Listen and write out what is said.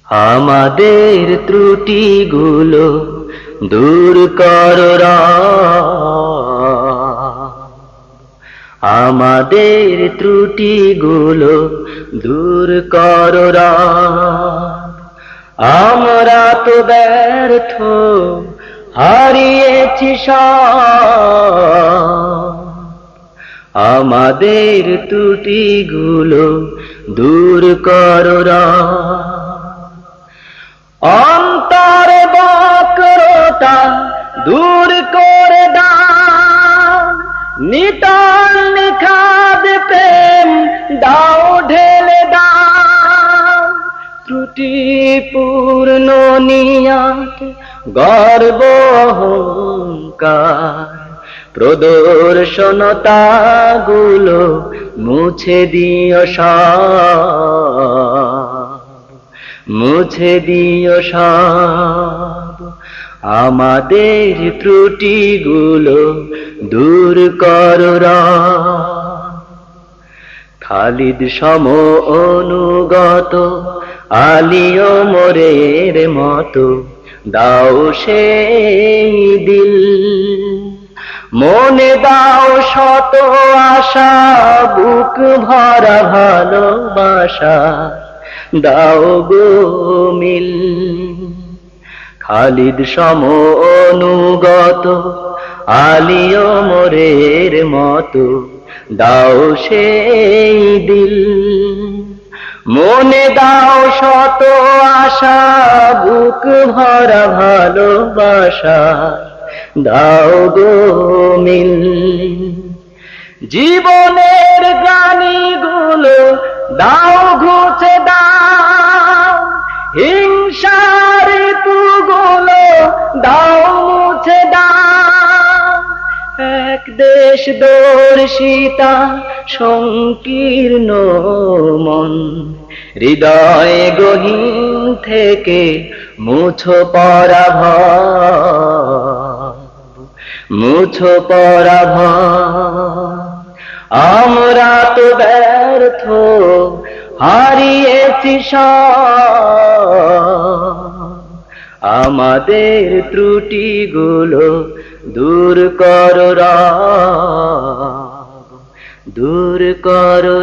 আমাদের ত্রুটিগুলো দূর করো আমাদের ত্রুটিগুলো দূর করো আমরা তো ব্যর্থ হারিয়েছি সব আমাদের ত্রুটিগুলো দূর করো অন্তরে বক্রতা দূর করে দাও নিতল নিখাদ প্রেম দাও ঢেলে দাও ত্রুটি পূর্ণ নিয়াত গর্ব অহংকার প্রদর্শনতা গুলো মুছে দিও সব মুছে দিও সব আমাদের ত্রুটিগুলো দূর করো খালিদ সম অনুগত আলী ওমরের মতো দাও সেই দিল মনে দাও শত আশা বুক ভরা ভালোবাসা দাও গো মিল খালিদ সম অনুগত আলী ওমরের মতো দাও সেই দিল মনে দাও শত আশা বুক ভরা ভালোবাসা দাও গো মিল জীবনের গ্লানিগুলো দাও ঘুচে দাও হিংসার ঋতুগুলো দাও মুছে দাও এক দেশ দর্শিতা সংকীর্ণ মন হৃদয় গহীন থেকে মুছো পরাভব মুছো পরাভব আমরা তো ব্যর্থ হারিয়েছি সব আমাদের ত্রুটিগুলো দূর করো দূর করো